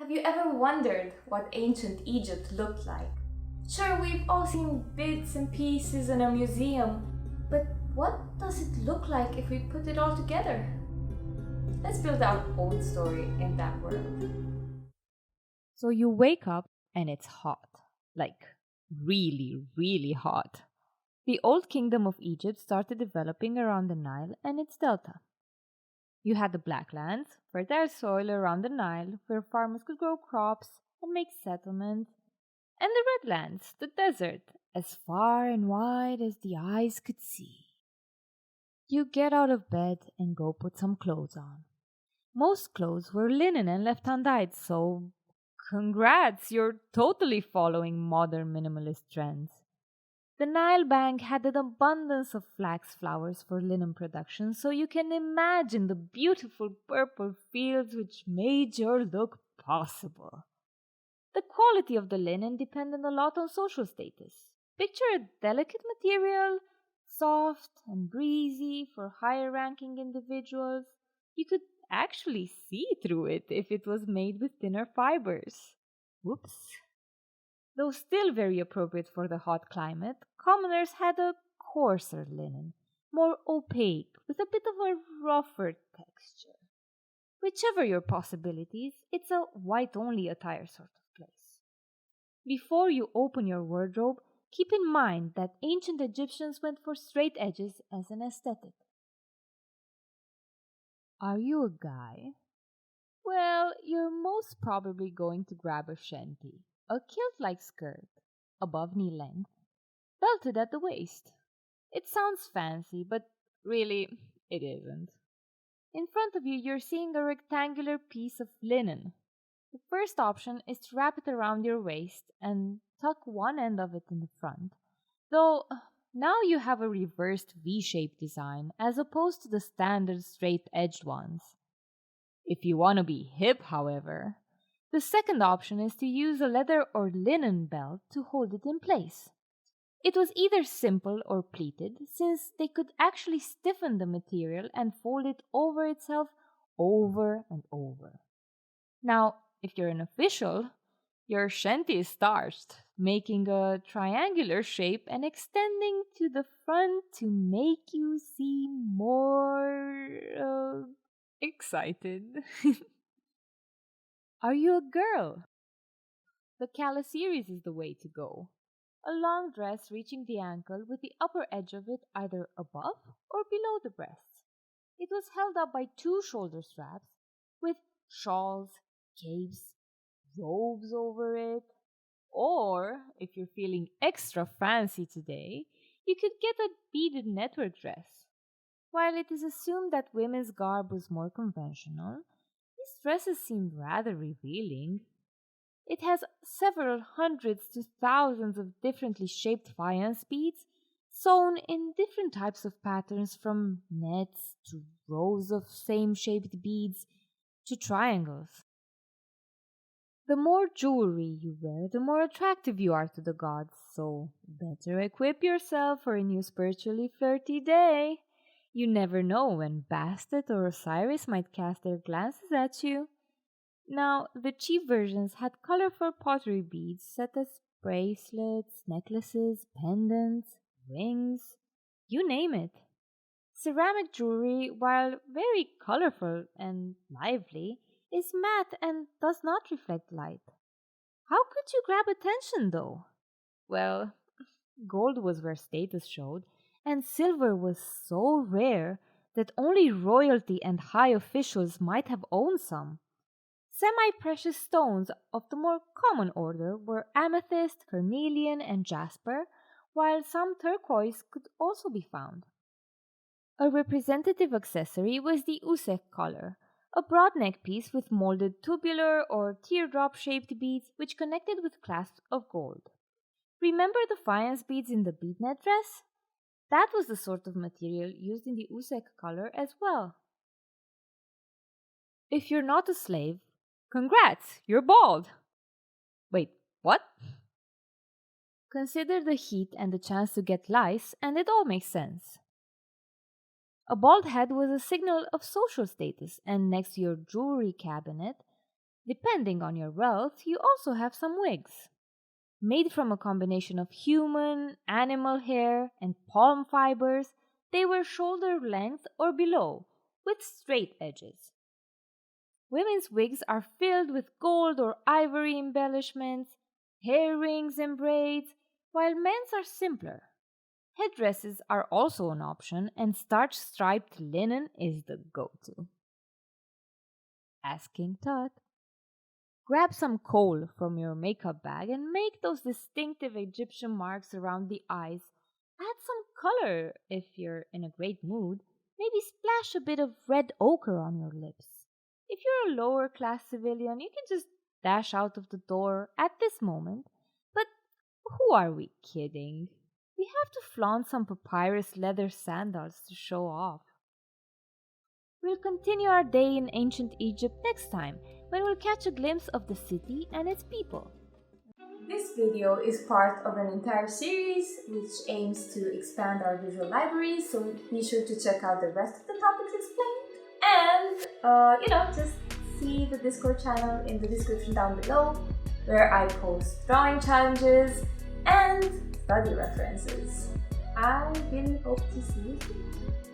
Have you ever wondered what ancient Egypt looked like? Sure, we've all seen bits and pieces in a museum, but what does it look like if we put it all together? Let's build our own story in that world. So you wake up and it's hot. Like, really, really hot. The old kingdom of Egypt started developing around the Nile and its delta. You had the Black Lands, fertile soil around the Nile where farmers could grow crops and make settlements, and the Red Lands, the desert, as far and wide as the eyes could see. You get out of bed and go put some clothes on. Most clothes were linen and left undyed, so congrats, you're totally following modern minimalist trends. The Nile bank had an abundance of flax flowers for linen production, so you can imagine the beautiful purple fields which made your look possible. The quality of the linen depended a lot on social status. Picture a delicate material, soft and breezy for higher ranking individuals. You could actually see through it if it was made with thinner fibers. Whoops. Though still very appropriate for the hot climate, commoners had a coarser linen, more opaque, with a bit of a rougher texture. Whichever your possibilities, it's a white only attire sort of place. Before you open your wardrobe, keep in mind that ancient Egyptians went for straight edges as an aesthetic. Are you a guy? Well, you're most probably going to grab a shanty, a kilt-like skirt, above knee length, belted at the waist. It sounds fancy, but really, it isn't. In front of you, you're seeing a rectangular piece of linen. The first option is to wrap it around your waist and tuck one end of it in the front, though now you have a reversed V-shaped design as opposed to the standard straight-edged ones. If you want to be hip, however, the second option is to use a leather or linen belt to hold it in place. It was either simple or pleated, since they could actually stiffen the material and fold it over itself over and over. Now, if you're an official, your shanty is starched, making a triangular shape and extending to the front to make you seem more excited. Are you a girl? The Cala series is the way to go. A long dress reaching the ankle with the upper edge of it either above or below the breasts. It was held up by two shoulder straps with shawls, capes, robes over it. Or, if you're feeling extra fancy today, you could get a beaded network dress. While it is assumed that women's garb was more conventional, these dresses seem rather revealing. It has several hundreds to thousands of differently shaped faience beads sewn in different types of patterns from nets to rows of same shaped beads to triangles. The more jewelry you wear, the more attractive you are to the gods, so better equip yourself for a new spiritually flirty day. You never know when Bastet or Osiris might cast their glances at you. Now, the cheap versions had colorful pottery beads set as bracelets, necklaces, pendants, rings, you name it. Ceramic jewelry, while very colorful and lively, is matte and does not reflect light. How could you grab attention though? Well, gold was where status showed, and silver was so rare that only royalty and high officials might have owned some. Semi precious stones of the more common order were amethyst, carnelian, and jasper, while some turquoise could also be found. A representative accessory was the usek collar, a broad neck piece with molded tubular or teardrop shaped beads which connected with clasps of gold. Remember the faience beads in the beadnet dress? That was the sort of material used in the usek collar as well. If you're not a slave, congrats, you're bald. Wait, what? Consider the heat and the chance to get lice, and it all makes sense. A bald head was a signal of social status, and next to your jewelry cabinet, Depending on your wealth, you also have some wigs. Made from a combination of human, animal hair, and palm fibers, they were shoulder length or below, with straight edges. Women's wigs are filled with gold or ivory embellishments, hair rings and braids, while men's are simpler. Headdresses are also an option, and starched striped linen is the go-to. Asking Tut. Grab some kohl from your makeup bag and make those distinctive Egyptian marks around the eyes. Add some color if you're in a great mood. Maybe splash a bit of red ochre on your lips. If you're a lower class civilian, you can just dash out of the door at this moment. But who are we kidding? We have to flaunt some papyrus leather sandals to show off. We'll continue our day in ancient Egypt next time, when we'll catch a glimpse of the city and its people. This video is part of an entire series which aims to expand our visual library, so be sure to check out the rest of the topics explained. And, just see the Discord channel in the description down below, where I post drawing challenges and study references. I really hope to see you soon.